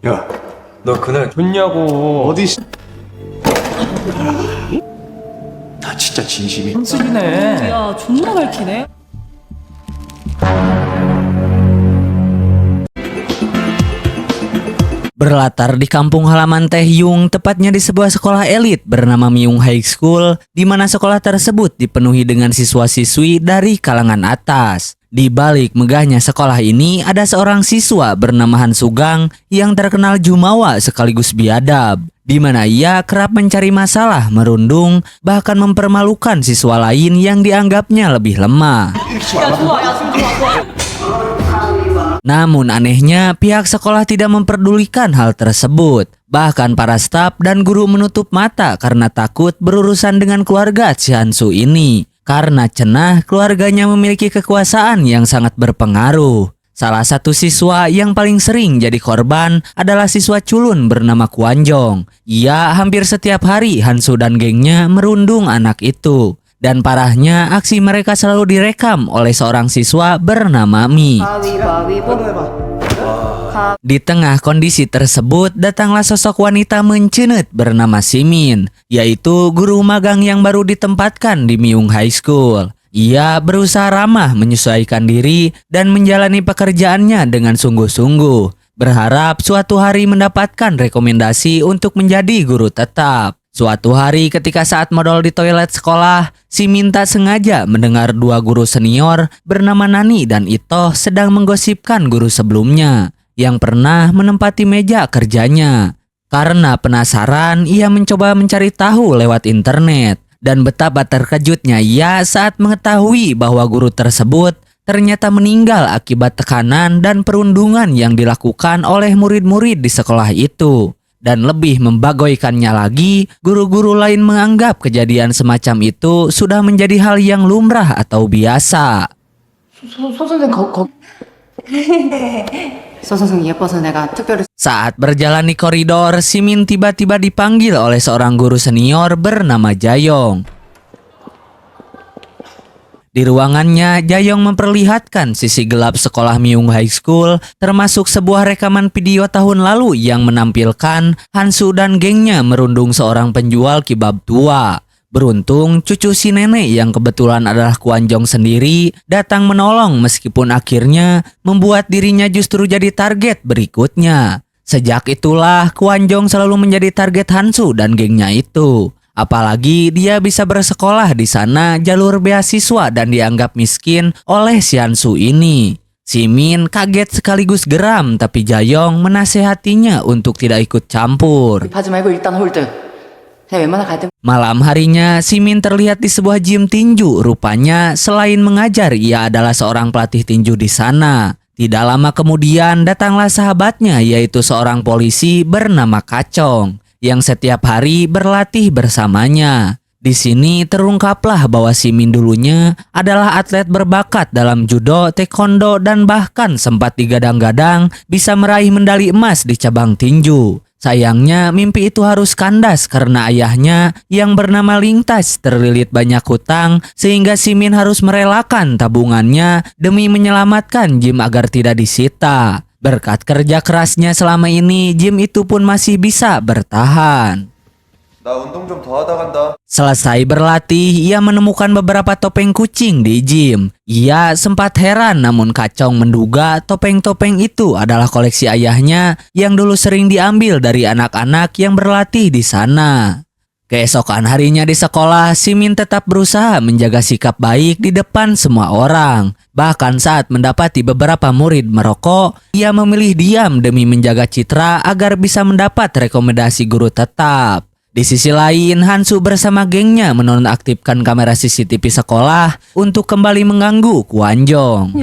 야, 너 그날 좋냐고. 어디 나 진짜 진심이. 한숨이네. 야, 존나 밝히네. Berlatar di kampung halaman Taehyung, tepatnya di sebuah sekolah elit bernama Myung High School, di mana sekolah tersebut dipenuhi dengan siswa-siswi dari kalangan atas. Di balik megahnya sekolah ini, ada seorang siswa bernama Han Sugang yang terkenal jumawa sekaligus biadab, di mana ia kerap mencari masalah, merundung, bahkan mempermalukan siswa lain yang dianggapnya lebih lemah. Namun anehnya, pihak sekolah tidak memperdulikan hal tersebut. Bahkan para staf dan guru menutup mata karena takut berurusan dengan keluarga si Hansu ini. Karena cenah keluarganya memiliki kekuasaan yang sangat berpengaruh. Salah satu siswa yang paling sering jadi korban adalah siswa culun bernama Kwanjong. Ia hampir setiap hari Hansu dan gengnya merundung anak itu. Dan parahnya, aksi mereka selalu direkam oleh seorang siswa bernama Mi. Di tengah kondisi tersebut, datanglah sosok wanita mencenut bernama Simin, yaitu guru magang yang baru ditempatkan di Myung High School. Ia berusaha ramah, menyesuaikan diri, dan menjalani pekerjaannya dengan sungguh-sungguh, berharap suatu hari mendapatkan rekomendasi untuk menjadi guru tetap. Suatu hari ketika saat modal di toilet sekolah, Simin tak sengaja mendengar dua guru senior bernama Nani dan Ito sedang menggosipkan guru sebelumnya yang pernah menempati meja kerjanya. Karena penasaran, ia mencoba mencari tahu lewat internet. Dan betapa terkejutnya ia saat mengetahui bahwa guru tersebut ternyata meninggal akibat tekanan dan perundungan yang dilakukan oleh murid-murid di sekolah itu. Dan lebih membagoikannya lagi, guru-guru lain menganggap kejadian semacam itu sudah menjadi hal yang lumrah atau biasa. Saat berjalan di koridor, Simin tiba-tiba dipanggil oleh seorang guru senior bernama Jayong. Di ruangannya, Jayong memperlihatkan sisi gelap sekolah Myung High School, termasuk sebuah rekaman video tahun lalu yang menampilkan Hansu dan gengnya merundung seorang penjual kebab tua. Beruntung, cucu si nenek yang kebetulan adalah Kwanjong sendiri datang menolong meskipun akhirnya membuat dirinya justru jadi target berikutnya. Sejak itulah, Kwanjong selalu menjadi target Hansu dan gengnya itu. Apalagi dia bisa bersekolah di sana jalur beasiswa dan dianggap miskin oleh si Hansu ini. Simin kaget sekaligus geram, tapi Jayong menasehatinya untuk tidak ikut campur. Malam harinya, Simin terlihat di sebuah gym tinju. Rupanya selain mengajar, ia adalah seorang pelatih tinju di sana. Tidak lama kemudian datanglah sahabatnya, yaitu seorang polisi bernama Kacong yang setiap hari berlatih bersamanya. Di sini terungkaplah bahwa Simin dulunya adalah atlet berbakat dalam judo, taekwondo, dan bahkan sempat digadang-gadang bisa meraih medali emas di cabang tinju. Sayangnya mimpi itu harus kandas karena ayahnya yang bernama Lingtas terlilit banyak hutang sehingga Simin harus merelakan tabungannya demi menyelamatkan gym agar tidak disita. Berkat kerja kerasnya selama ini, gym itu pun masih bisa bertahan. Selesai berlatih, ia menemukan beberapa topeng kucing di gym. Ia sempat heran, namun Kacong menduga topeng-topeng itu adalah koleksi ayahnya yang dulu sering diambil dari anak-anak yang berlatih di sana. Keesokan harinya di sekolah, Simin tetap berusaha menjaga sikap baik di depan semua orang. Bahkan saat mendapati beberapa murid merokok, ia memilih diam demi menjaga citra agar bisa mendapat rekomendasi guru tetap. Di sisi lain, Hansu bersama gengnya menonaktifkan kamera CCTV sekolah untuk kembali mengganggu Kwanjong.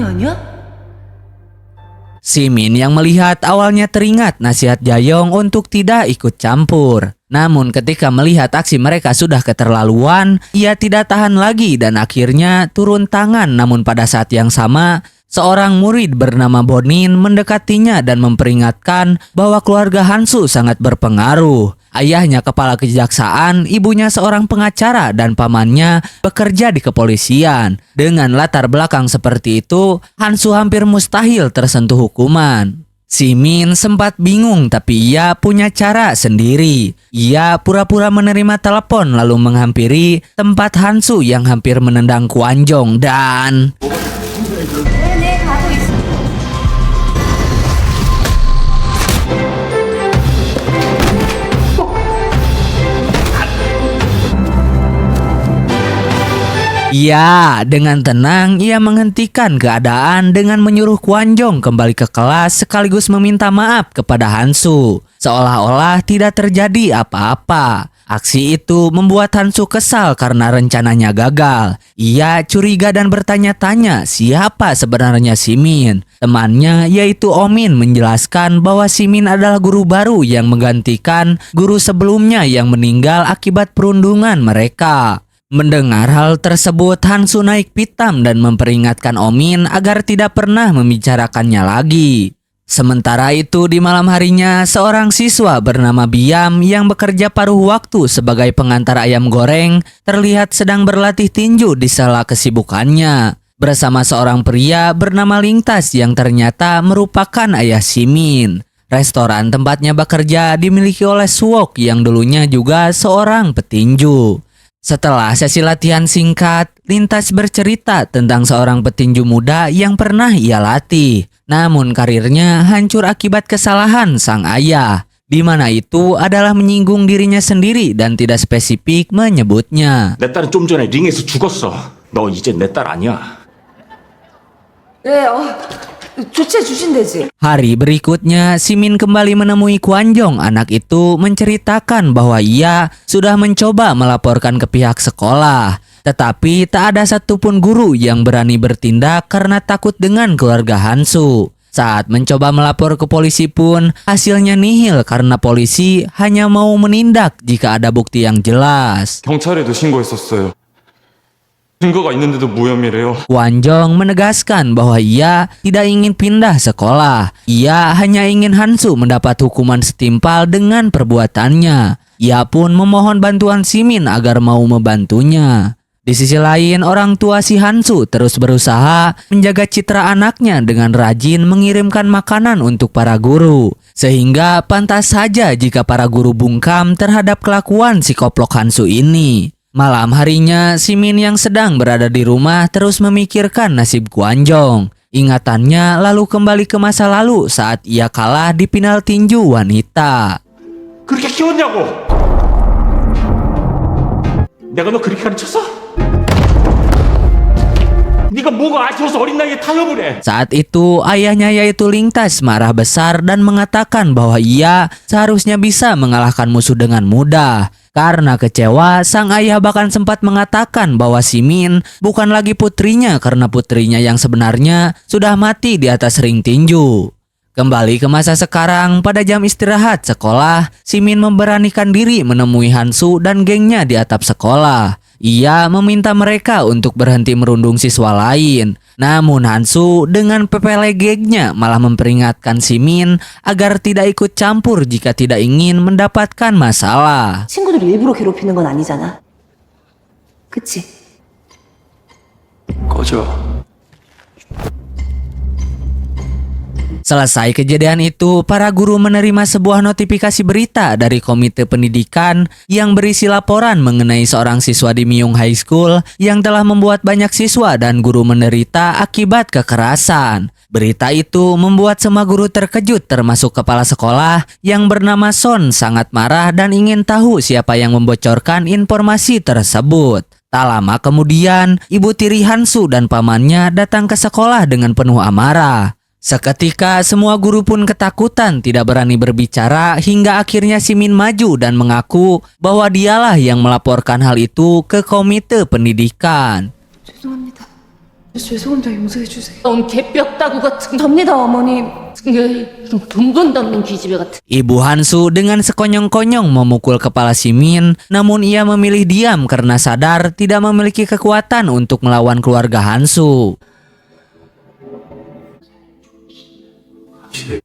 Simin yang melihat awalnya teringat nasihat Jayong untuk tidak ikut campur. Namun ketika melihat aksi mereka sudah keterlaluan, ia tidak tahan lagi dan akhirnya turun tangan. Namun pada saat yang sama, seorang murid bernama Bonin mendekatinya dan memperingatkan bahwa keluarga Hansu sangat berpengaruh. Ayahnya kepala kejaksaan, ibunya seorang pengacara, dan pamannya bekerja di kepolisian. Dengan latar belakang seperti itu, Hansu hampir mustahil tersentuh hukuman. Simin sempat bingung tapi ia punya cara sendiri. Ia pura-pura menerima telepon lalu menghampiri tempat Hansu yang hampir menendang Kwanjong dan... Ya, dengan tenang ia menghentikan keadaan dengan menyuruh Kwanjong kembali ke kelas sekaligus meminta maaf kepada Hansu. Seolah-olah tidak terjadi apa-apa. Aksi itu membuat Hansu kesal karena rencananya gagal. Ia curiga dan bertanya-tanya siapa sebenarnya Simin. Temannya yaitu Omin menjelaskan bahwa Simin adalah guru baru yang menggantikan guru sebelumnya yang meninggal akibat perundungan mereka. Mendengar hal tersebut, Hansu naik pitam dan memperingatkan Omin agar tidak pernah membicarakannya lagi. Sementara itu di malam harinya, seorang siswa bernama Biam yang bekerja paruh waktu sebagai pengantar ayam goreng terlihat sedang berlatih tinju di sela kesibukannya bersama seorang pria bernama Lingtas yang ternyata merupakan ayah Simin. Restoran tempatnya bekerja dimiliki oleh Suwok yang dulunya juga seorang petinju. Setelah sesi latihan singkat, Lintas bercerita tentang seorang petinju muda yang pernah ia latih. Namun karirnya hancur akibat kesalahan sang ayah, di mana itu adalah menyinggung dirinya sendiri dan tidak spesifik menyebutnya. 내 딸은 좀 전에 링에서 죽었어. 너 이제 내 딸 아니야. 네, 조치해 주신대지. Hari berikutnya, Simin kembali menemui Kwanjong. Anak itu menceritakan bahwa ia sudah mencoba melaporkan ke pihak sekolah. Tetapi tak ada satupun guru yang berani bertindak karena takut dengan keluarga Hansu. Saat mencoba melapor ke polisi pun, hasilnya nihil karena polisi hanya mau menindak jika ada bukti yang jelas. 경찰에도 신고했었어요. 증거가 있는데도 무혐의래요. Kwanjong menegaskan bahwa ia tidak ingin pindah sekolah. Ia hanya ingin Hansu mendapat hukuman setimpal dengan perbuatannya. Ia pun memohon bantuan Simin agar mau membantunya. Di sisi lain, orang tua si Hansu terus berusaha menjaga citra anaknya dengan rajin mengirimkan makanan untuk para guru. Sehingga pantas saja jika para guru bungkam terhadap kelakuan si koplok Hansu ini. Malam harinya, Simin yang sedang berada di rumah terus memikirkan nasib Kwanjong. Ingatannya lalu kembali ke masa lalu saat ia kalah di final tinju wanita. 그렇게 키웠냐고? 내가 너 그렇게 가르쳤어? 네가 뭐가 아쉬워서 어린 나이에 타협을 해? Saat itu, ayahnya yaitu Lingtas marah besar dan mengatakan bahwa ia seharusnya bisa mengalahkan musuh dengan mudah. Karena kecewa, sang ayah bahkan sempat mengatakan bahwa Simin bukan lagi putrinya karena putrinya yang sebenarnya sudah mati di atas ring tinju. Kembali ke masa sekarang, pada jam istirahat sekolah, Simin memberanikan diri menemui Hansu dan gengnya di atap sekolah. Ia meminta mereka untuk berhenti merundung siswa lain. Namun Hansu dengan pepele gengnya malah memperingatkan Simin agar tidak ikut campur jika tidak ingin mendapatkan masalah. 친구들 일부러 괴롭히는 건 아니잖아. 그치? 꺼져. Selesai kejadian itu, para guru menerima sebuah notifikasi berita dari komite pendidikan yang berisi laporan mengenai seorang siswa di Myung High School yang telah membuat banyak siswa dan guru menderita akibat kekerasan. Berita itu membuat semua guru terkejut termasuk kepala sekolah yang bernama Son sangat marah dan ingin tahu siapa yang membocorkan informasi tersebut. Tak lama kemudian, ibu tiri Hansu dan pamannya datang ke sekolah dengan penuh amarah. Seketika semua guru pun ketakutan tidak berani berbicara hingga akhirnya Simin maju dan mengaku bahwa dialah yang melaporkan hal itu ke komite pendidikan. 죄송합니다. 죄송합니다. 용서해 주세요. 넌 개뼈 따구 같은 접니다, 어머님. 돈 번다는 기집애 같은. Ibu Hansu dengan sekonyong-konyong memukul kepala Simin, namun ia memilih diam karena sadar tidak memiliki kekuatan untuk melawan keluarga Hansu.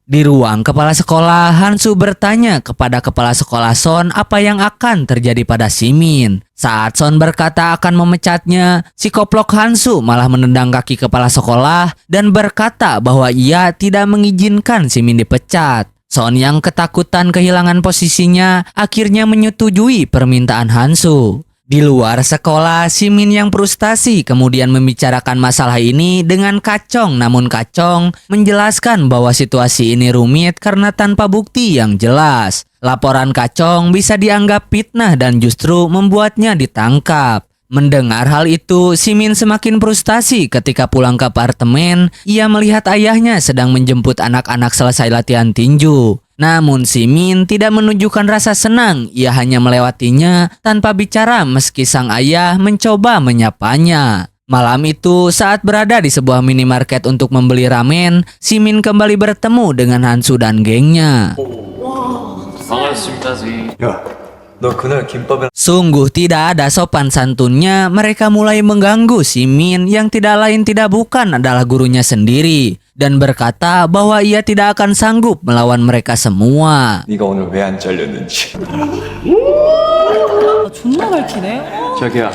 Di ruang kepala sekolah, Hansu bertanya kepada kepala sekolah Son apa yang akan terjadi pada Simin. Saat Son berkata akan memecatnya, si koplok Hansu malah menendang kaki kepala sekolah dan berkata bahwa ia tidak mengizinkan Simin dipecat. Son yang ketakutan kehilangan posisinya akhirnya menyetujui permintaan Hansu. Di luar sekolah, Simin yang frustasi kemudian membicarakan masalah ini dengan Kacong. Namun Kacong menjelaskan bahwa situasi ini rumit karena tanpa bukti yang jelas. Laporan Kacong bisa dianggap fitnah dan justru membuatnya ditangkap. Mendengar hal itu, Simin semakin frustasi ketika pulang ke apartemen. Ia melihat ayahnya sedang menjemput anak-anak selesai latihan tinju. Namun Simin tidak menunjukkan rasa senang, ia hanya melewatinya tanpa bicara meski sang ayah mencoba menyapanya. Malam itu saat berada di sebuah minimarket untuk membeli ramen, Simin kembali bertemu dengan Hansu dan gengnya. 야, 너 그날 김밥에 Sungguh tidak ada sopan santunnya, mereka mulai mengganggu Simin yang tidak lain tidak bukan adalah gurunya sendiri. Dan berkata bahwa ia tidak akan sanggup melawan mereka semua. 네가 오늘 왜 안 잘렸는지. 존나 밝히네. 자기야.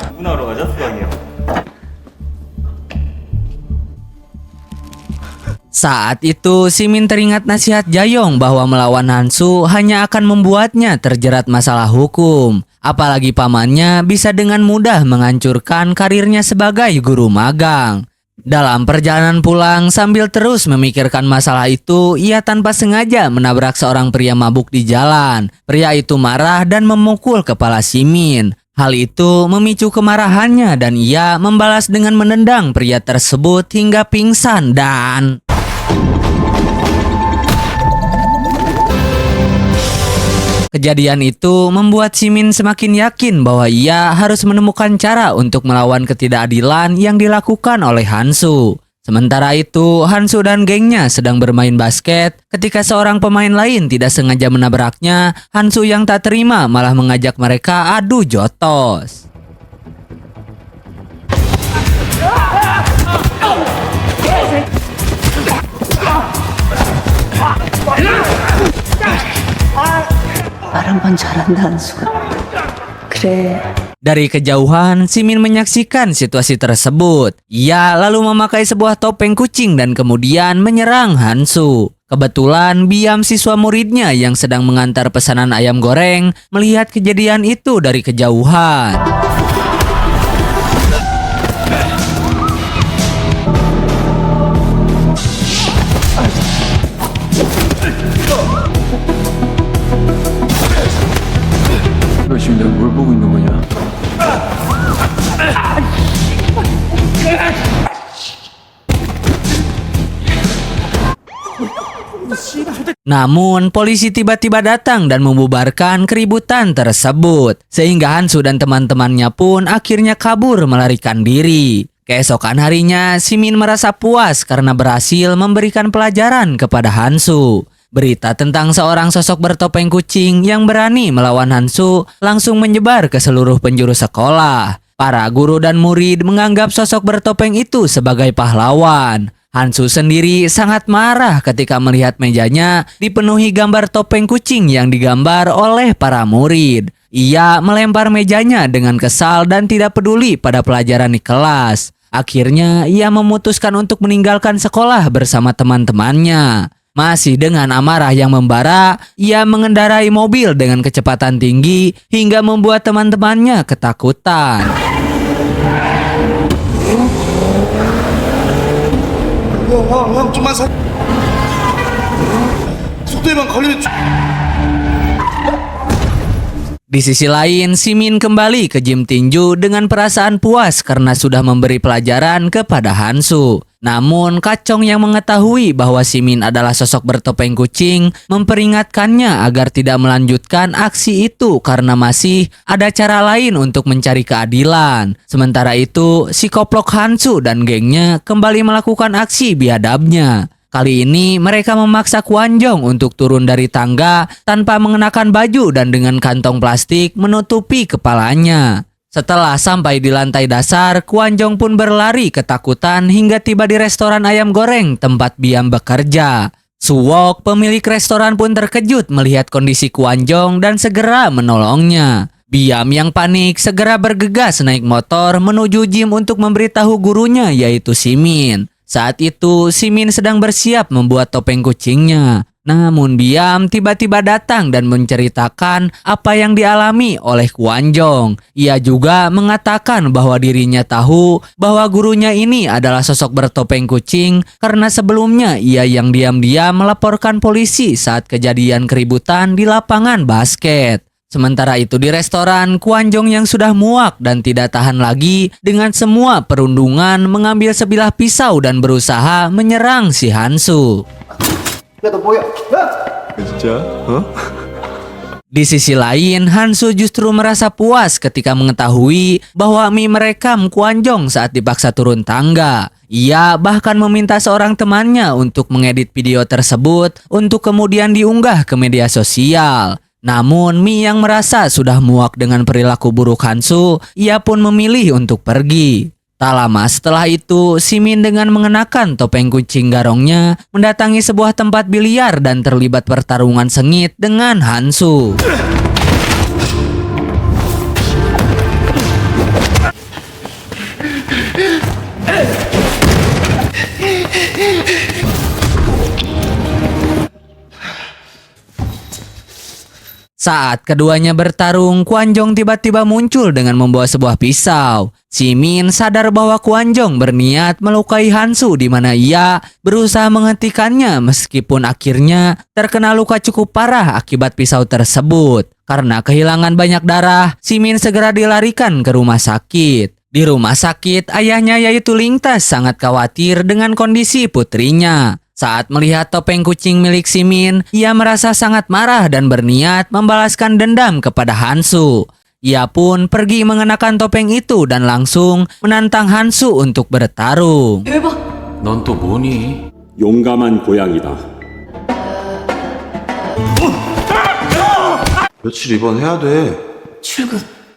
Saat itu Simin teringat nasihat Jayong bahwa melawan Hansu hanya akan membuatnya terjerat masalah hukum. Apalagi pamannya bisa dengan mudah menghancurkan karirnya sebagai guru magang. Dalam perjalanan pulang sambil terus memikirkan masalah itu, ia tanpa sengaja menabrak seorang pria mabuk di jalan. Pria itu marah dan memukul kepala Simin. Hal itu memicu kemarahannya dan ia membalas dengan menendang pria tersebut hingga pingsan dan... Kejadian itu membuat Simin semakin yakin bahwa ia harus menemukan cara untuk melawan ketidakadilan yang dilakukan oleh Hansu. Sementara itu, Hansu dan gengnya sedang bermain basket. Ketika seorang pemain lain tidak sengaja menabraknya, Hansu yang tak terima malah mengajak mereka adu jotos. 말 한 번 잘한다, 한수가. 그래. Dari kejauhan, Simin menyaksikan situasi tersebut. Ia lalu memakai sebuah topeng kucing dan kemudian menyerang Hansu. Kebetulan Biam siswa muridnya yang sedang mengantar pesanan ayam goreng melihat kejadian itu dari kejauhan. 너 지금 내가 뭘 보고 있는 거냐? Namun, polisi tiba-tiba datang dan membubarkan keributan tersebut. Sehingga Hansu dan teman-temannya pun akhirnya kabur melarikan diri. Keesokan harinya, Simin merasa puas karena berhasil memberikan pelajaran kepada Hansu. Berita tentang seorang sosok bertopeng kucing yang berani melawan Hansu langsung menyebar ke seluruh penjuru sekolah. Para guru dan murid menganggap sosok bertopeng itu sebagai pahlawan. Hansu sendiri sangat marah ketika melihat mejanya dipenuhi gambar topeng kucing yang digambar oleh para murid. Ia melempar mejanya dengan kesal dan tidak peduli pada pelajaran di kelas. Akhirnya ia memutuskan untuk meninggalkan sekolah bersama teman-temannya. Masih dengan amarah yang membara, ia mengendarai mobil dengan kecepatan tinggi hingga membuat teman-temannya ketakutan. 형 좀만 속도에만 걸리면 Di sisi lain, Simin kembali ke gym tinju dengan perasaan puas karena sudah memberi pelajaran kepada Hansu. Namun, Kacong yang mengetahui bahwa Simin adalah sosok bertopeng kucing memperingatkannya agar tidak melanjutkan aksi itu karena masih ada cara lain untuk mencari keadilan. Sementara itu, si koplok Hansu dan gengnya kembali melakukan aksi biadabnya. Kali ini mereka memaksa Kwanjong untuk turun dari tangga tanpa mengenakan baju dan dengan kantong plastik menutupi kepalanya. Setelah sampai di lantai dasar, Kwanjong pun berlari ketakutan hingga tiba di restoran ayam goreng tempat Biam bekerja. Suwok, pemilik restoran pun terkejut melihat kondisi Kwanjong dan segera menolongnya. Biam yang panik segera bergegas naik motor menuju gym untuk memberitahu gurunya yaitu Simin. Saat itu Simin sedang bersiap membuat topeng kucingnya. Namun Biam tiba-tiba datang dan menceritakan apa yang dialami oleh Kwanjong. Ia juga mengatakan bahwa dirinya tahu bahwa gurunya ini adalah sosok bertopeng kucing karena sebelumnya ia yang diam-diam melaporkan polisi saat kejadian keributan di lapangan basket. Sementara itu di restoran, Kwanjong yang sudah muak dan tidak tahan lagi dengan semua perundungan mengambil sebilah pisau dan berusaha menyerang si Hansu. 진짜? 어? Di sisi lain, Hansu justru merasa puas ketika mengetahui bahwa Mi merekam Kwanjong saat dipaksa turun tangga. Ia bahkan meminta seorang temannya untuk mengedit video tersebut untuk kemudian diunggah ke media sosial. Namun Mi yang merasa sudah muak dengan perilaku buruk Hansu, ia pun memilih untuk pergi. Tak lama setelah itu, Simin dengan mengenakan topeng kucing garongnya mendatangi sebuah tempat biliar dan terlibat pertarungan sengit dengan Hansu. Saat keduanya bertarung, Kwanjong tiba-tiba muncul dengan membawa sebuah pisau. Simin sadar bahwa Kwanjong berniat melukai Hansu di mana ia berusaha menghentikannya meskipun akhirnya terkena luka cukup parah akibat pisau tersebut. Karena kehilangan banyak darah, Simin segera dilarikan ke rumah sakit. Di rumah sakit, ayahnya yaitu Lingtas sangat khawatir dengan kondisi putrinya. Saat melihat topeng kucing milik Simin, ia merasa sangat marah dan berniat membalaskan dendam kepada Hansu. Ia pun pergi mengenakan topeng itu dan langsung menantang Hansu untuk bertarung. 넌 또 뭐니? 용감한 고양이다. 며칠 입원해야 돼.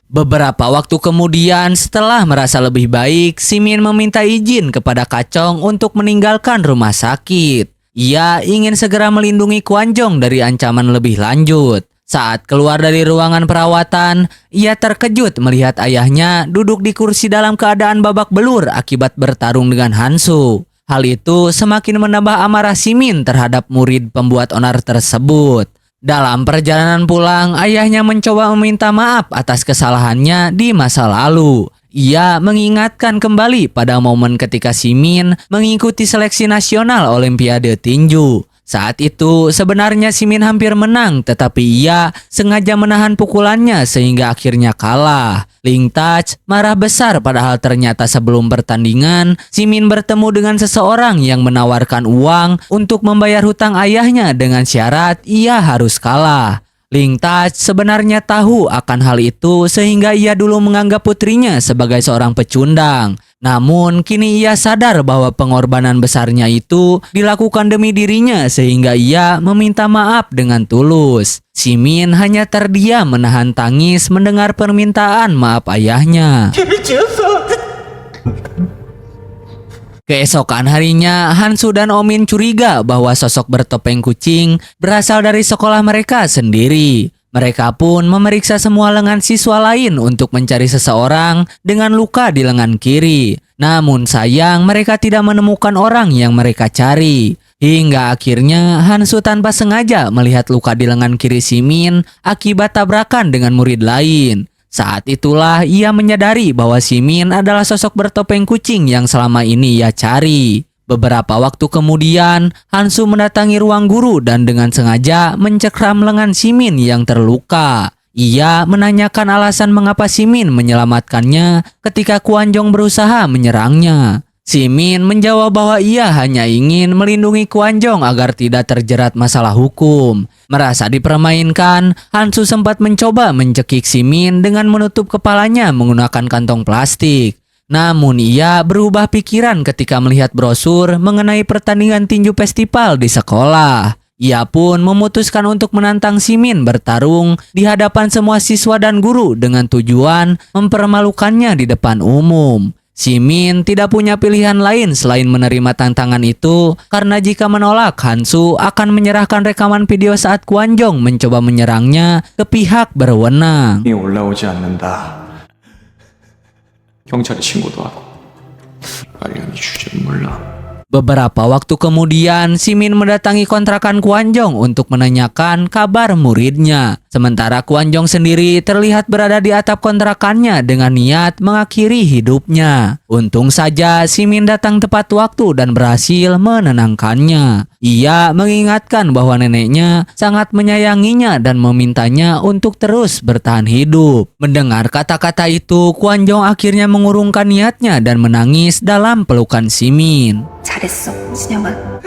Beberapa waktu kemudian, setelah merasa lebih baik, Simin meminta izin kepada Kacong untuk meninggalkan rumah sakit. Ia ingin segera melindungi Kwanjong dari ancaman lebih lanjut. Saat keluar dari ruangan perawatan, ia terkejut melihat ayahnya duduk di kursi dalam keadaan babak belur akibat bertarung dengan Hansu. Hal itu semakin menambah amarah Simin terhadap murid pembuat onar tersebut. Dalam perjalanan pulang, ayahnya mencoba meminta maaf atas kesalahannya di masa lalu. Ia mengingatkan kembali pada momen ketika Simin mengikuti seleksi nasional Olimpiade Tinju. Saat itu sebenarnya Simin hampir menang, tetapi ia sengaja menahan pukulannya sehingga akhirnya kalah. Lingtas marah besar padahal ternyata sebelum pertandingan, Simin bertemu dengan seseorang yang menawarkan uang untuk membayar hutang ayahnya dengan syarat ia harus kalah. Lingtas sebenarnya tahu akan hal itu sehingga ia dulu menganggap putrinya sebagai seorang pecundang. Namun kini ia sadar bahwa pengorbanan besarnya itu dilakukan demi dirinya sehingga ia meminta maaf dengan tulus. Simin hanya terdiam menahan tangis mendengar permintaan maaf ayahnya. Keesokan harinya, Hansu dan Omin curiga bahwa sosok bertopeng kucing berasal dari sekolah mereka sendiri. Mereka pun memeriksa semua lengan siswa lain untuk mencari seseorang dengan luka di lengan kiri. Namun sayang mereka tidak menemukan orang yang mereka cari. Hingga akhirnya Hansu tanpa sengaja melihat luka di lengan kiri Simin akibat tabrakan dengan murid lain. Saat itulah ia menyadari bahwa Simin adalah sosok bertopeng kucing yang selama ini ia cari. Beberapa waktu kemudian, Hansu mendatangi ruang guru dan dengan sengaja mencekram lengan Simin yang terluka. Ia menanyakan alasan mengapa Simin menyelamatkannya ketika Kwanjong berusaha menyerangnya. Simin menjawab bahwa ia hanya ingin melindungi Kwanjong agar tidak terjerat masalah hukum. Merasa dipermainkan, Hansu sempat mencoba mencekik Simin dengan menutup kepalanya menggunakan kantong plastik. Namun ia berubah pikiran ketika melihat brosur mengenai pertandingan tinju festival di sekolah. Ia pun memutuskan untuk menantang Simin bertarung di hadapan semua siswa dan guru dengan tujuan mempermalukannya di depan umum. Simin tidak punya pilihan lain selain menerima tantangan itu karena jika menolak, Hansu akan menyerahkan rekaman video saat Kwanjong mencoba menyerangnya ke pihak berwenang. 이 올라오지 않는다. 경찰에 신고도 하고. 아리랑이 주제는 몰라. Beberapa waktu kemudian, Simin mendatangi kontrakan Kwanjong untuk menanyakan kabar muridnya. Sementara Kwanjong sendiri terlihat berada di atap kontrakannya dengan niat mengakhiri hidupnya. Untung saja Simin datang tepat waktu dan berhasil menenangkannya. Ia mengingatkan bahwa neneknya sangat menyayanginya dan memintanya untuk terus bertahan hidup. Mendengar kata-kata itu, Kwanjong akhirnya mengurungkan niatnya dan menangis dalam pelukan Simin. 잘했어, 진영아.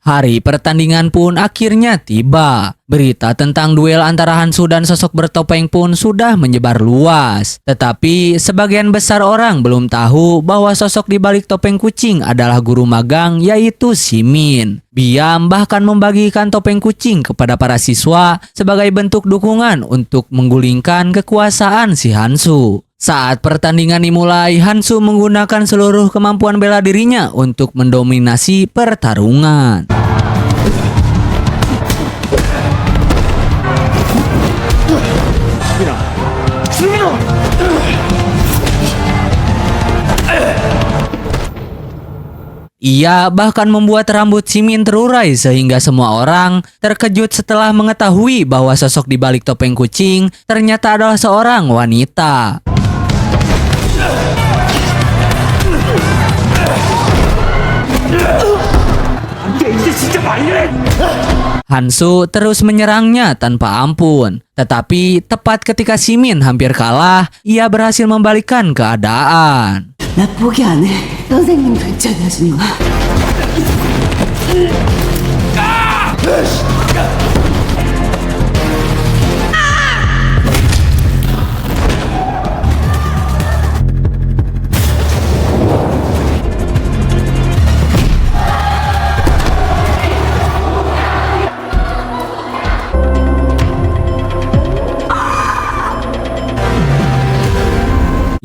Hari pertandingan pun akhirnya tiba. Berita tentang duel antara Hansu dan sosok bertopeng pun sudah menyebar luas. Tetapi sebagian besar orang belum tahu bahwa sosok di balik topeng kucing adalah guru magang, yaitu Simin. Biam bahkan membagikan topeng kucing kepada para siswa sebagai bentuk dukungan untuk menggulingkan kekuasaan si Hansu. Saat pertandingan dimulai, Hansu menggunakan seluruh kemampuan bela dirinya untuk mendominasi pertarungan. Ia bahkan membuat rambut Simin terurai sehingga semua orang terkejut setelah mengetahui bahwa sosok di balik topeng kucing ternyata adalah seorang wanita. Hansu terus menyerangnya tanpa ampun. Tetapi tepat ketika Simin hampir kalah, ia berhasil membalikkan keadaan. 나 포기 안 해. 선생님 괜찮아, 진영아.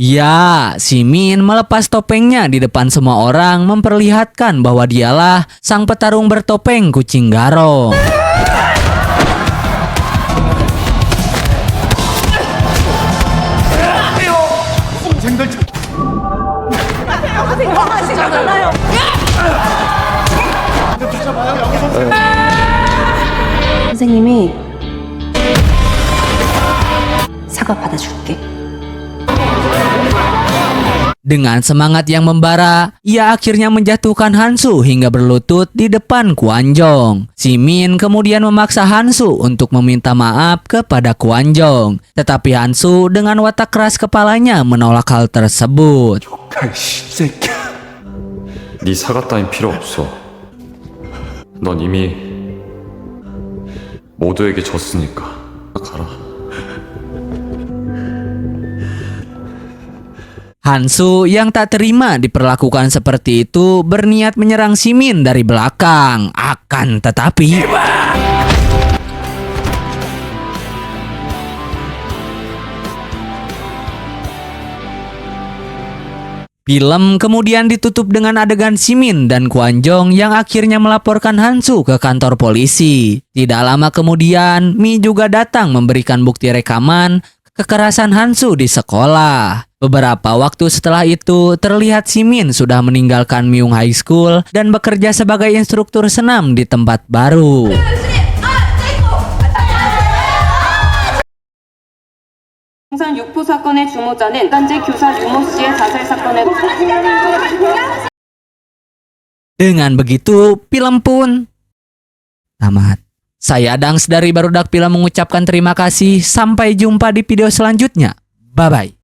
Ya, Simin melepas topengnya di depan semua orang memperlihatkan bahwa dialah sang petarung bertopeng kucing garong. 선생님이 사과 받아줄게. Dengan semangat yang membara, ia akhirnya menjatuhkan Hansu hingga berlutut di depan Kwanjong. Simin kemudian memaksa Hansu untuk meminta maaf kepada Kwanjong. Tetapi Hansu dengan watak keras kepalanya menolak hal tersebut. 네 사과 따윈 필요 없어. 넌 이미 모두에게 졌으니까 가라. Hansu yang tak terima diperlakukan seperti itu berniat menyerang Simin dari belakang. Akan tetapi film kemudian ditutup dengan adegan Simin dan Kwanjong yang akhirnya melaporkan Hansu ke kantor polisi. Tidak lama kemudian, Mi juga datang memberikan bukti rekaman kekerasan Hansu di sekolah. Beberapa waktu setelah itu, terlihat Simin sudah meninggalkan Myung High School dan bekerja sebagai instruktur senam di tempat baru. 동산 육포 사건의 주모자는 현재 교사 유모 씨의 자살 사건에 Dengan begitu, film pun tamat. Saya Dangs dari Barudak Film mengucapkan terima kasih. Sampai jumpa di video selanjutnya. Bye-bye.